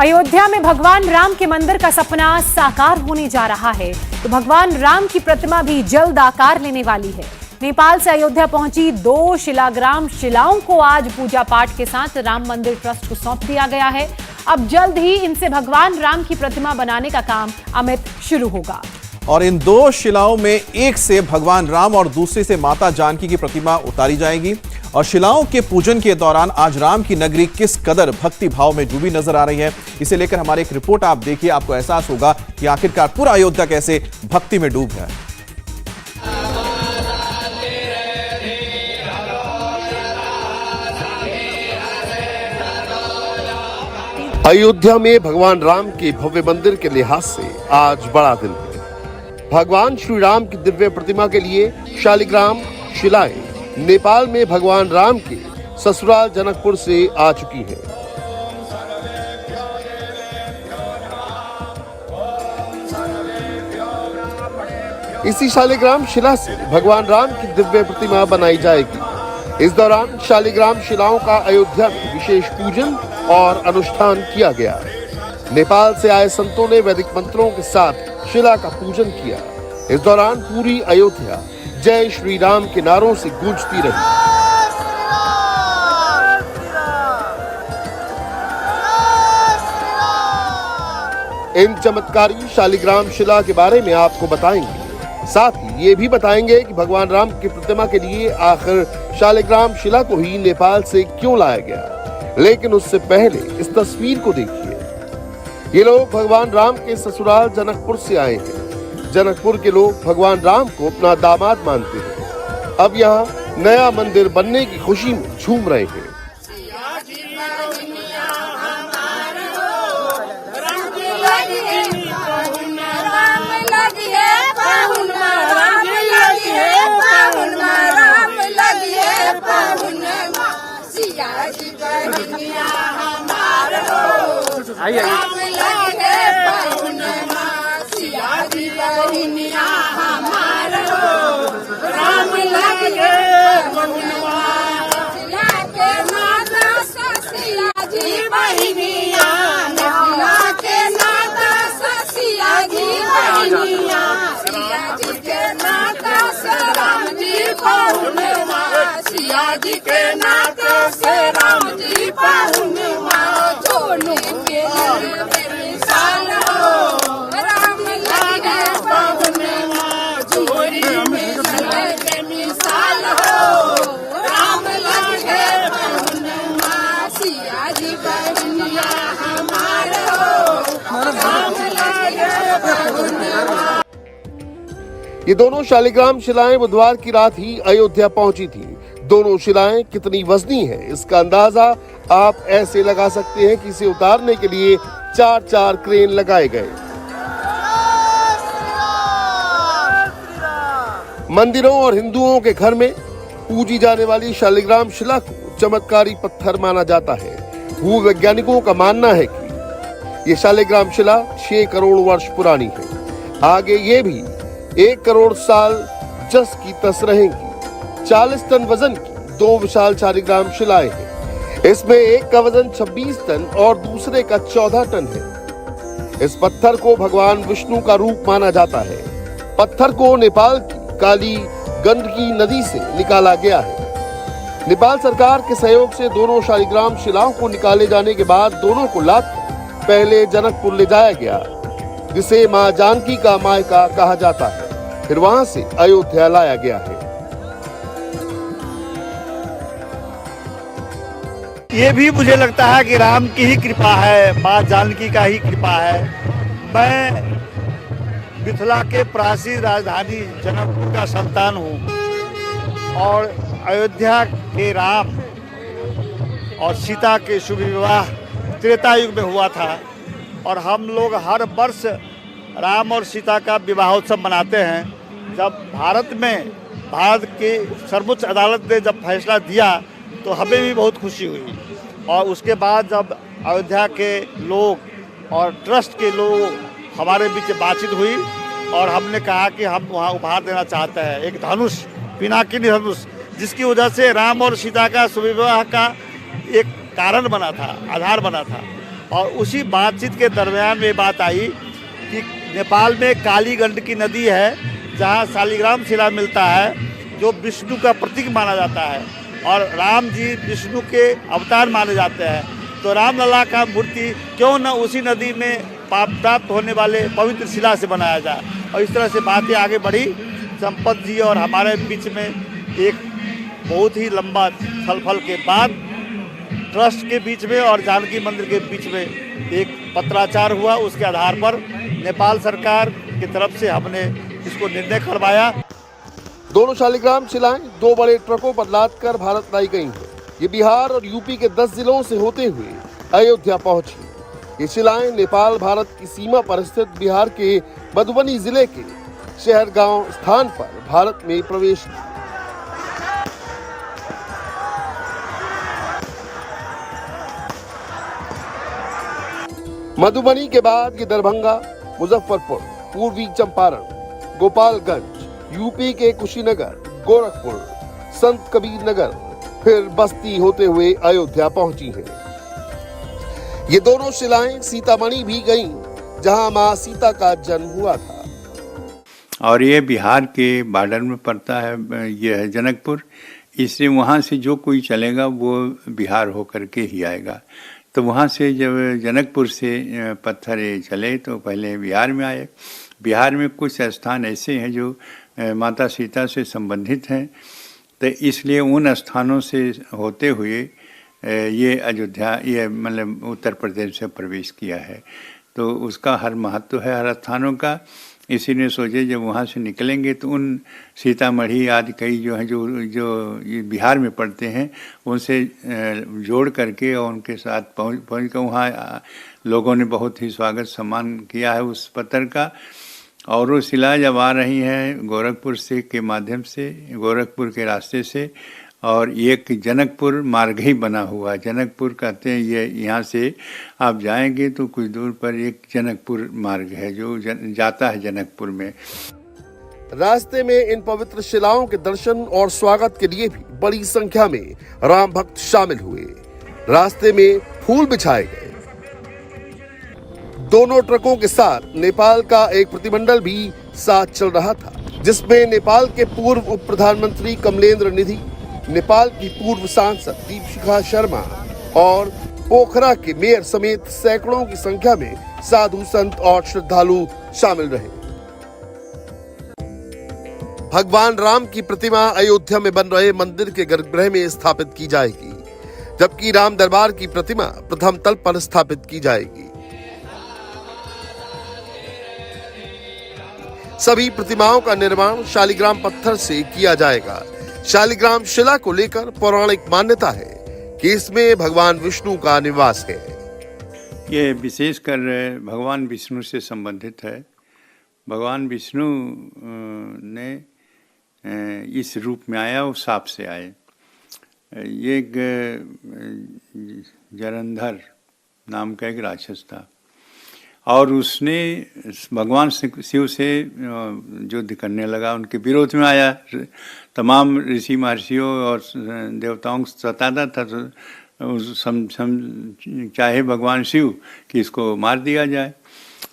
अयोध्या में भगवान राम के मंदिर का सपना साकार होने जा रहा है, तो भगवान राम की प्रतिमा भी जल्द आकार लेने वाली है। नेपाल से अयोध्या पहुंची 2 शिलाग्राम शिलाओं को आज पूजा पाठ के साथ राम मंदिर ट्रस्ट को सौंप दिया गया है। अब जल्द ही इनसे भगवान राम की प्रतिमा बनाने का काम अमित शुरू होगा। और इन 2 शिलाओं में एक से भगवान राम और दूसरे से माता जानकी की प्रतिमा उतारी जाएगी। और शिलाओं के पूजन के दौरान आज राम की नगरी किस कदर भक्ति भाव में डूबी नजर आ रही है, इसे लेकर हमारी एक रिपोर्ट आप देखिए। आपको एहसास होगा कि आखिरकार पूरा अयोध्या कैसे भक्ति में डूब है। अयोध्या में भगवान राम के भव्य मंदिर के लिहाज से आज बड़ा दिन है। भगवान श्री राम की दिव्य प्रतिमा के लिए शालिग्राम शिलाएं नेपाल में भगवान राम के ससुराल जनकपुर से आ चुकी है। इसी शालिग्राम शिला से भगवान राम की दिव्य प्रतिमा बनाई जाएगी। इस दौरान शालिग्राम शिलाओं का अयोध्या में विशेष पूजन और अनुष्ठान किया गया। नेपाल से आए संतों ने वैदिक मंत्रों के साथ शिला का पूजन किया। इस दौरान पूरी अयोध्या जय श्री राम के नारों से गूंजती रही। इन चमत्कारी शालिग्राम शिला के बारे में आपको बताएंगे, साथ ही ये भी बताएंगे कि भगवान राम की प्रतिमा के लिए आखिर शालिग्राम शिला को ही नेपाल से क्यों लाया गया। लेकिन उससे पहले इस तस्वीर को देखिए। ये लोग भगवान राम के ससुराल जनकपुर से आए हैं। जनकपुर के लोग भगवान राम को अपना दामाद मानते हैं। अब यहाँ नया मंदिर बनने की खुशी में झूम रहे हैं। जी के नाता से राम जी पाहुनवा दोनों के मिसाल हो। राम लगे पाहुनवा जोड़ी में के मिसाल हो। राम लगे पाहुनवा सिया जी बहनिया हमार हो। राम लगे पाहुनवा। ये दोनों शालिग्राम शिलाएं बुधवार की रात ही अयोध्या पहुंची थी। दोनों शिलाएं कितनी वजनी है, इसका अंदाजा आप ऐसे लगा सकते हैं कि इसे उतारने के लिए 4 क्रेन लगाए गए। मंदिरों और हिंदुओं के घर में पूजी जाने वाली शालिग्राम शिला को चमत्कारी पत्थर माना जाता है। भूवैज्ञानिकों का मानना है कि ये शालिग्राम शिला 6 करोड़ वर्ष पुरानी है। आगे ये भी 1 करोड़ साल जस की तस रहेंगी। 40 टन वजन की 2 विशाल शालिग्राम शिलाएं हैं। इसमें एक का वजन 26 टन और दूसरे का 14 टन है। इस पत्थर को भगवान विष्णु का रूप माना जाता है। पत्थर को नेपाल की काली गंडकी नदी से निकाला गया है। नेपाल सरकार के सहयोग से दोनों शालिग्राम शिलाओं को निकाले जाने के बाद दोनों को लाद पहले जनकपुर ले जाया गया, जिसे मां जानकी का मायका कहा जाता है। फिर वहां से अयोध्या लाया गया है। ये भी मुझे लगता है कि राम की ही कृपा है, माँ जानकी का ही कृपा है। मैं मिथिला के प्राचीन राजधानी जनकपुर का संतान हूँ और अयोध्या के राम और सीता के शुभ विवाह त्रेता युग में हुआ था। और हम लोग हर वर्ष राम और सीता का विवाहोत्सव मनाते हैं। जब भारत की सर्वोच्च अदालत ने जब फैसला दिया तो हमें भी बहुत खुशी हुई। और उसके बाद जब अयोध्या के लोग और ट्रस्ट के लोग हमारे बीच बातचीत हुई और हमने कहा कि हम वहाँ उपहार देना चाहते हैं एक धनुष, पिनाकिनी धनुष, जिसकी वजह से राम और सीता का सुविवाह का एक कारण बना था, आधार बना था। और उसी बातचीत के दरमियान में बात आई कि नेपाल में काली गंडकी नदी है, जहाँ शालिग्राम शिला मिलता है, जो विष्णु का प्रतीक माना जाता है और राम जी विष्णु के अवतार माने जाते हैं। तो रामलला का मूर्ति क्यों न उसी नदी में पाप प्राप्त होने वाले पवित्र शिला से बनाया जाए। और इस तरह से बातें आगे बढ़ी। संपत जी और हमारे बीच में एक बहुत ही लंबा छलफल के बाद ट्रस्ट के बीच में और जानकी मंदिर के बीच में एक पत्राचार हुआ। उसके आधार पर नेपाल सरकार की तरफ से हमने इसको निर्णय करवाया। दोनों शालिग्राम शिलाएं 2 बड़े ट्रकों पर लादकर भारत लाई गई हैं। ये बिहार और यूपी के 10 जिलों से होते हुए अयोध्या पहुंची। ये शिलाएं नेपाल भारत की सीमा पर स्थित बिहार के मधुबनी जिले के शहर गांव स्थान पर भारत में प्रवेश की। मधुबनी के बाद ये दरभंगा, मुजफ्फरपुर, पूर्वी चंपारण, गोपालगंज, यूपी के कुशीनगर, गोरखपुर, संत कबीर नगर, फिर बस्ती होते हुए अयोध्या पहुंची हैं। ये दोनों शिलाएं सीतामढ़ी भी गईं, जहां मां सीता का जन्म हुआ था। और ये बिहार के बॉर्डर में पड़ता है, ये है जनकपुर। इसलिए वहाँ से जो कोई चलेगा वो बिहार होकर के ही आएगा। तो वहाँ से जब जनकपुर से पत्थर चले तो पहले बिहार में आए। बिहार में कुछ स्थान ऐसे हैं जो माता सीता से संबंधित हैं, तो इसलिए उन स्थानों से होते हुए ये अयोध्या, ये मतलब उत्तर प्रदेश से प्रवेश किया है। तो उसका हर महत्व है हर स्थानों का। इसीलिए सोचे जब वहाँ से निकलेंगे तो उन सीतामढ़ी आदि कई जो हैं जो ये बिहार में पड़ते हैं उनसे जोड़ करके और उनके साथ पहुँच कर वहाँ लोगों ने बहुत ही स्वागत सम्मान किया है उस पत्थर का। और वो शिला जब आ रही हैं गोरखपुर से के माध्यम से, गोरखपुर के रास्ते से, और एक जनकपुर मार्ग ही बना हुआ है। जनकपुर कहते हैं, ये यहाँ से आप जाएंगे तो कुछ दूर पर एक जनकपुर मार्ग है जो जाता है जनकपुर में। रास्ते में इन पवित्र शिलाओं के दर्शन और स्वागत के लिए भी बड़ी संख्या में राम भक्त शामिल हुए। रास्ते में फूल बिछाए गए। दोनों ट्रकों के साथ नेपाल का एक प्रतिमंडल भी साथ चल रहा था, जिसमें नेपाल के पूर्व उप प्रधानमंत्री कमलेन्द्र निधि, नेपाल की पूर्व सांसद दीपशिखा शर्मा और पोखरा के मेयर समेत सैकड़ों की संख्या में साधु संत और श्रद्धालु शामिल रहे। भगवान राम की प्रतिमा अयोध्या में बन रहे मंदिर के गर्भगृह में स्थापित की जाएगी, जबकि राम दरबार की प्रतिमा प्रथम तल पर स्थापित की जाएगी। सभी प्रतिमाओं का निर्माण शालिग्राम पत्थर से किया जाएगा। शालिग्राम शिला को लेकर पौराणिक मान्यता है कि इसमें भगवान विष्णु का निवास है। ये विशेषकर भगवान विष्णु से संबंधित है। भगवान विष्णु ने इस रूप में आया, वो सांप से आए। ये एक जलंधर नाम का एक राक्षस था और उसने भगवान शिव से युद्ध करने लगा, उनके विरोध में आया। तमाम ऋषि महर्षियों और देवताओं को सताता था। तो चाहे भगवान शिव कि इसको मार दिया जाए।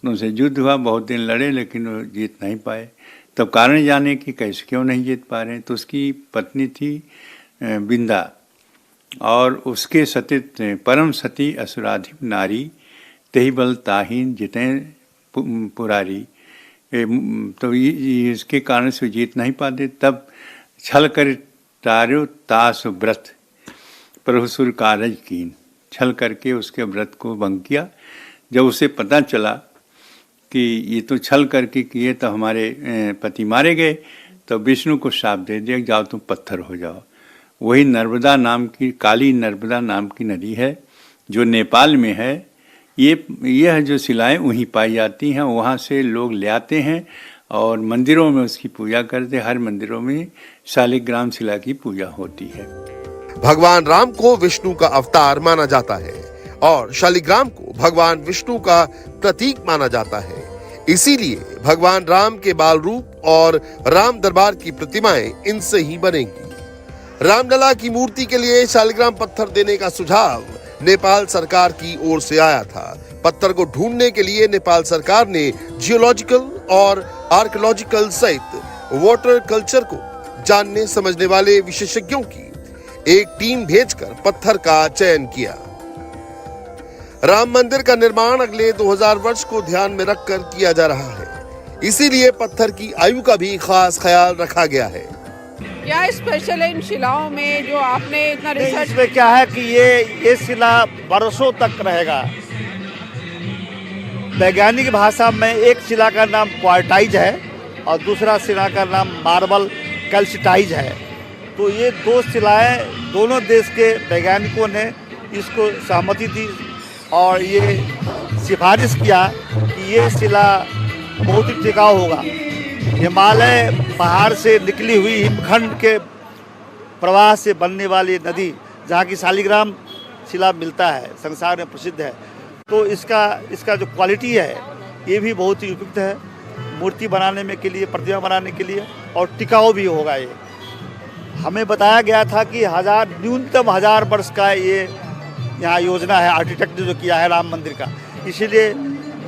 उनसे युद्ध हुआ, बहुत दिन लड़े लेकिन वो जीत नहीं पाए। तब कारण जाने कि कैसे क्यों नहीं जीत पा रहे। तो उसकी पत्नी थी बिंदा और उसके सतीत्व परम सती असुराधिप नारी तही बल ताहीन जिते पुरारी। तो इसके कारण से जीत नहीं पाते। तब छल कर तार्यो तास व्रत प्रभुसुर कारज कीन, छल करके उसके व्रत को भंग किया। जब उसे पता चला कि ये तो छल करके किए तो हमारे पति मारे गए, तो विष्णु को शाप दे दिया, जाओ तुम पत्थर हो जाओ। वही नर्मदा नाम की, काली नर्मदा नाम की नदी है जो नेपाल में है। यह जो शिलाएं वहीं पाई जाती हैं, वहाँ से लोग ले आते हैं और मंदिरों में उसकी पूजा करते। हर मंदिरों में शालिग्राम शिला की पूजा होती है। भगवान राम को विष्णु का अवतार माना जाता है और शालिग्राम को भगवान विष्णु का प्रतीक माना जाता है। इसीलिए भगवान राम के बाल रूप और राम दरबार की प्रतिमाएं इनसे ही बनेंगी। रामलला की मूर्ति के लिए शालिग्राम पत्थर देने का सुझाव नेपाल सरकार की ओर से आया था। पत्थर को ढूंढने के लिए नेपाल सरकार ने जियोलॉजिकल और आर्कियोलॉजिकल सहित वाटर कल्चर को जानने समझने वाले विशेषज्ञों की एक टीम भेजकर पत्थर का चयन किया। राम मंदिर का निर्माण अगले 2000 वर्ष को ध्यान में रखकर किया जा रहा है, इसीलिए पत्थर की आयु का भी खास ख्याल रखा गया है। क्या स्पेशल है इन शिलाओं में जो आपने इतना रिसर्च? इसमें क्या है कि ये शिला बरसों तक रहेगा। वैज्ञानिक भाषा में एक शिला का नाम क्वार्टाइज है और दूसरा शिला का नाम मार्बल कैल्सिटाइज है। तो ये दो शिलाएं दोनों देश के वैज्ञानिकों ने इसको सहमति दी और ये सिफारिश किया कि ये शिला बहुत ही टिकाऊ होगा। हिमालय पहाड़ से निकली हुई हिमखंड के प्रवाह से बनने वाली नदी जहाँ की शालिग्राम शिला मिलता है, संसार में प्रसिद्ध है। तो इसका जो क्वालिटी है ये भी बहुत ही उपयुक्त है मूर्ति बनाने में के लिए, प्रतिमा बनाने के लिए, और टिकाऊ भी होगा। ये हमें बताया गया था कि न्यूनतम 1000 वर्ष का ये यहाँ योजना है आर्किटेक्ट ने जो किया है राम मंदिर का, इसीलिए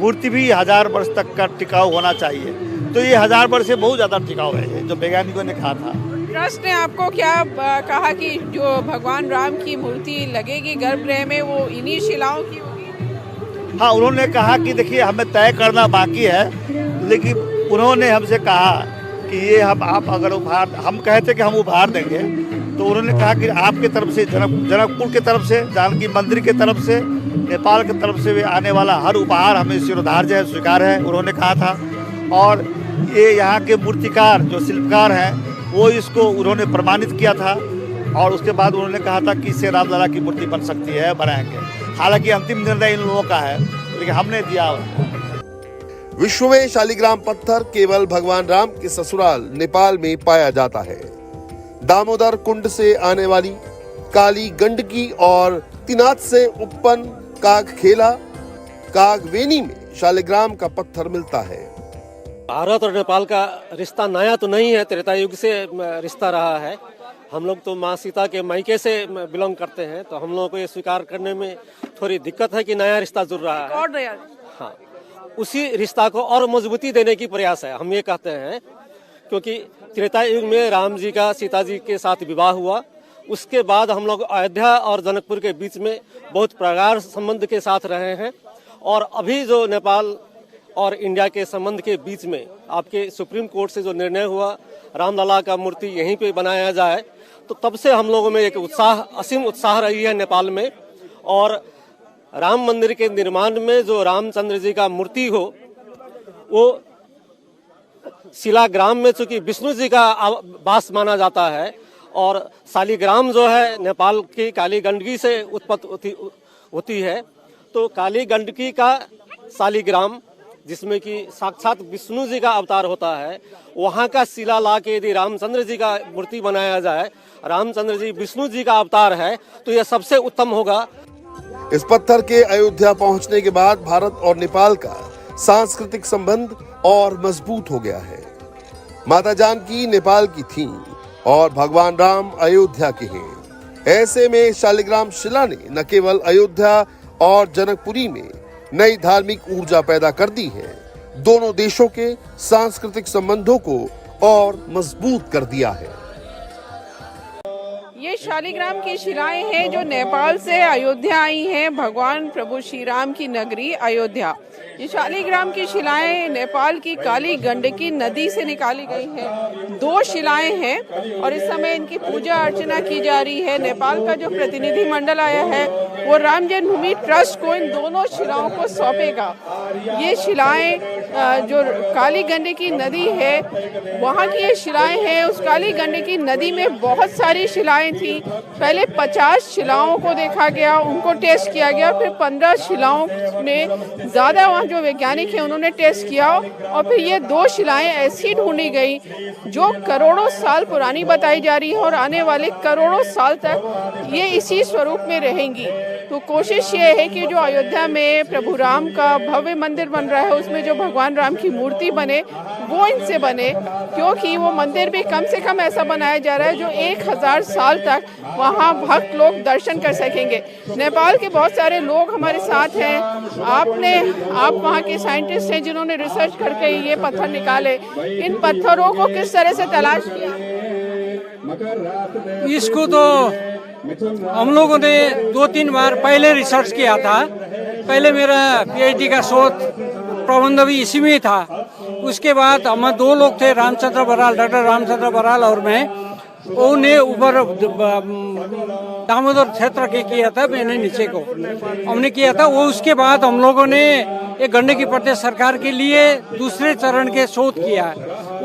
मूर्ति भी 1000 वर्ष तक का टिकाऊ होना चाहिए। तो ये 1000 वर्ष से बहुत ज़्यादा टिकाऊ है जो वैज्ञानिकों ने कहा था। ट्रस्ट ने आपको क्या कहा कि जो भगवान राम की मूर्ति लगेगी गर्भगृह में वो इन्हीं शिलाओं की होगी? हाँ, उन्होंने कहा कि देखिए हमें तय करना बाकी है, लेकिन उन्होंने हमसे कहा कि ये आप अगर उपहार, हम कहते कि हम उपहार देंगे, तो उन्होंने कहा कि आपके तरफ से, जनकपुर के तरफ से, जानकी मंदिर के तरफ से, नेपाल की तरफ से आने वाला हर उपहार हमें शिरोधार्य है, स्वीकार है, उन्होंने कहा था। और ये यहाँ के मूर्तिकार जो शिल्पकार हैं वो इसको उन्होंने प्रमाणित किया था और उसके बाद उन्होंने कहा था कि इससे रामलला की मूर्ति बन सकती है, बनाएंगे। हालांकि अंतिम निर्णय इन लोगों का है, लेकिन हमने दिया। विश्व में शालिग्राम पत्थर केवल भगवान राम के ससुराल नेपाल में पाया जाता है। दामोदर कुंड से आने वाली काली गंडकी और तिनाथ से उत्पन्न कागखेला, कागवेनी में शालिग्राम का पत्थर मिलता है। भारत और नेपाल का रिश्ता नया तो नहीं है, त्रेता युग से रिश्ता रहा है। हम लोग तो माँ सीता के मायके से बिलोंग करते हैं, तो हम लोगों को ये स्वीकार करने में थोड़ी दिक्कत है कि नया रिश्ता जुड़ रहा है। और नया, हाँ, उसी रिश्ता को और मजबूती देने की प्रयास है, हम ये कहते हैं। क्योंकि त्रेता युग में राम जी का सीता जी के साथ विवाह हुआ, उसके बाद हम लोग अयोध्या और जनकपुर के बीच में बहुत प्रगाढ़ संबंध के साथ रहे हैं। और अभी जो नेपाल और इंडिया के संबंध के बीच में आपके सुप्रीम कोर्ट से जो निर्णय हुआ रामलला का मूर्ति यहीं पे बनाया जाए, तो तब से हम लोगों में एक उत्साह, असीम उत्साह रही है नेपाल में। और राम मंदिर के निर्माण में जो रामचंद्र जी का मूर्ति हो, वो शिलाग्राम में चूंकि विष्णु जी का वास माना जाता है, और शालिग्राम जो है नेपाल की काली गंडकी से उत्पत्ति होती है। तो काली गंडकी का शालिग्राम, जिसमें कि साक्षात विष्णु जी का अवतार होता है, वहाँ का शिला ला के यदि रामचंद्र जी का मूर्ति बनाया जाए, रामचंद्र जी विष्णु जी का अवतार है, तो यह सबसे उत्तम होगा। इस पत्थर के अयोध्या पहुंचने के बाद भारत और नेपाल का सांस्कृतिक संबंध और मजबूत हो गया है। माता जानकी नेपाल की थी और भगवान राम अयोध्या के हैं। ऐसे में शालिग्राम शिला ने न केवल अयोध्या और जनकपुरी में नई धार्मिक ऊर्जा पैदा कर दी है, दोनों देशों के सांस्कृतिक संबंधों को और मजबूत कर दिया है। ये शालिग्राम की शिलाएं हैं जो नेपाल से अयोध्या आई हैं, भगवान प्रभु श्री राम की नगरी अयोध्या। ये शालिग्राम की शिलाएं नेपाल की काली गंडकी नदी से निकाली गई हैं। 2 शिलाएं हैं और इस समय इनकी पूजा अर्चना की जा रही है। नेपाल का जो प्रतिनिधि मंडल आया है वो राम जन्मभूमि ट्रस्ट को इन दोनों शिलाओं को सौंपेगा। ये शिलाएं जो काली गंडकी नदी है वहाँ की ये शिलाएं हैं। उस काली गंडकी नदी में बहुत सारी शिलाएं थी। पहले 50 शिलाओं को देखा गया, उनको टेस्ट किया गया, फिर 15 शिलाओं ने ज़्यादा वहाँ जो वैज्ञानिक हैं उन्होंने टेस्ट किया, और फिर ये 2 शिलाएं ऐसी ढूंढी गई जो करोड़ों साल पुरानी बताई जा रही है और आने वाले करोड़ों साल तक ये इसी स्वरूप में रहेंगी। तो कोशिश ये है कि जो अयोध्या में प्रभु राम का भव्य मंदिर बन रहा है उसमें जो भगवान राम की मूर्ति बने वो इनसे बने, क्योंकि वो मंदिर भी कम से कम ऐसा बनाया जा रहा है जो 1000 साल तक वहाँ भक्त लोग दर्शन कर सकेंगे। नेपाल के बहुत सारे लोग हमारे साथ हैं। आप वहाँ के साइंटिस्ट हैं जिन्होंने रिसर्च करके ये पत्थर निकाले। इन पत्थरों को किस तरह से तलाश किया? इसको तो हम लोगों ने 2-3 बार पहले रिसर्च किया था। पहले मेरा पीएचडी का शोध प्रबंध भी इसी में था। उसके बाद हम 2 लोग थे, रामचंद्र बराल, डॉक्टर रामचंद्र बराल और मैं। उन्हें ऊपर दामोदर क्षेत्र के किया था, मैंने नीचे को हमने किया था। वो उसके बाद हम लोगों ने एक गंडकी प्रदेश सरकार के लिए दूसरे चरण के शोध किया।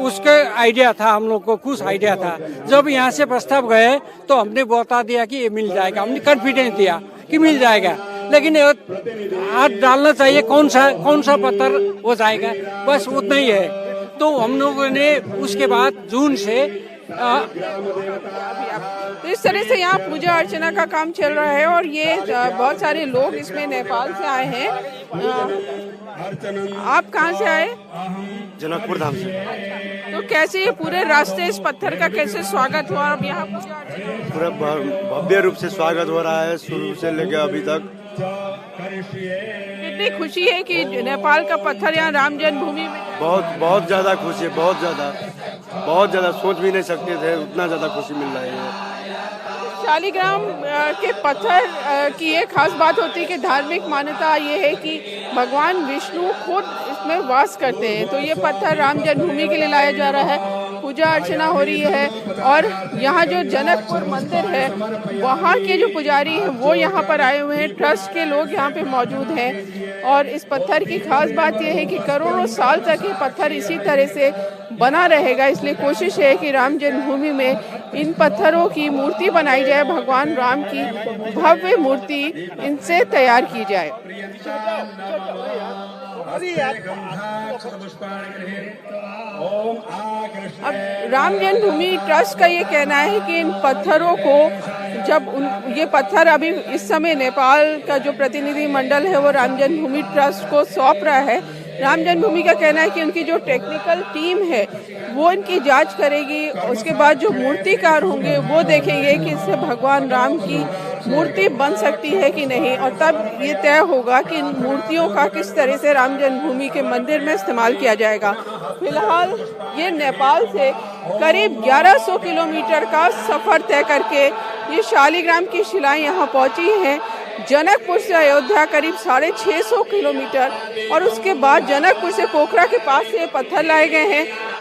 उसका आइडिया था, हम लोग को कुछ आइडिया था। जब यहाँ से प्रस्ताव गए तो हमने बता दिया कि ये मिल जाएगा, हमने कॉन्फिडेंस दिया कि मिल जाएगा, लेकिन हाथ डालना चाहिए कौन सा पत्थर हो जाएगा, बस उतना ही है। तो हम लोगों ने उसके बाद जून से इस तरह से यहाँ पूजा अर्चना का काम चल रहा है और ये बहुत सारे लोग इसमें नेपाल से आए हैं। आप कहाँ से आए? जनकपुर धाम से। तो कैसे ये पूरे रास्ते इस पत्थर का कैसे स्वागत हुआ? अब यहाँ पूरा भव्य रूप से स्वागत हो रहा है, शुरू से लेकर अभी तक। कितनी खुशी है कि नेपाल का पत्थर यहाँ राम जन्मभूमि में। बहुत ज्यादा खुशी है, बहुत ज्यादा सोच भी नहीं सकते थे, उतना ज्यादा खुशी मिल रही है। शालिग्राम के पत्थर की एक खास बात होती है कि धार्मिक मान्यता ये है कि भगवान विष्णु खुद इसमें वास करते हैं। तो ये पत्थर राम जन्मभूमि के लिए लाया जा रहा है, पूजा अर्चना हो रही है। और यहाँ जो जनकपुर मंदिर है वहाँ के जो पुजारी हैं वो यहाँ पर आए हुए हैं, ट्रस्ट के लोग यहाँ पे मौजूद हैं। और इस पत्थर की खास बात यह है कि करोड़ों साल तक ये पत्थर इसी तरह से बना रहेगा। इसलिए कोशिश है कि राम जन्मभूमि में इन पत्थरों की मूर्ति बनाई जाए, भगवान राम की भव्य मूर्ति इनसे तैयार की जाए। अब राम जन्मभूमि ट्रस्ट का ये कहना है कि इन पत्थरों को ये पत्थर अभी इस समय नेपाल का जो प्रतिनिधि मंडल है वो राम जन्मभूमि ट्रस्ट को सौंप रहा है। राम जन्मभूमि का कहना है कि उनकी जो टेक्निकल टीम है वो इनकी जांच करेगी। उसके बाद जो मूर्तिकार होंगे वो देखेंगे कि इससे भगवान राम की मूर्ति बन सकती है कि नहीं, और तब ये तय होगा कि इन मूर्तियों का किस तरह से राम जन्मभूमि के मंदिर में इस्तेमाल किया जाएगा। फिलहाल ये नेपाल से करीब 1100 किलोमीटर का सफर तय करके ये शालिग्राम की शिलाएं यहाँ पहुंची हैं। जनकपुर से अयोध्या करीब 650 किलोमीटर और उसके बाद जनकपुर से पोखरा के पास से पत्थर लाए गए हैं।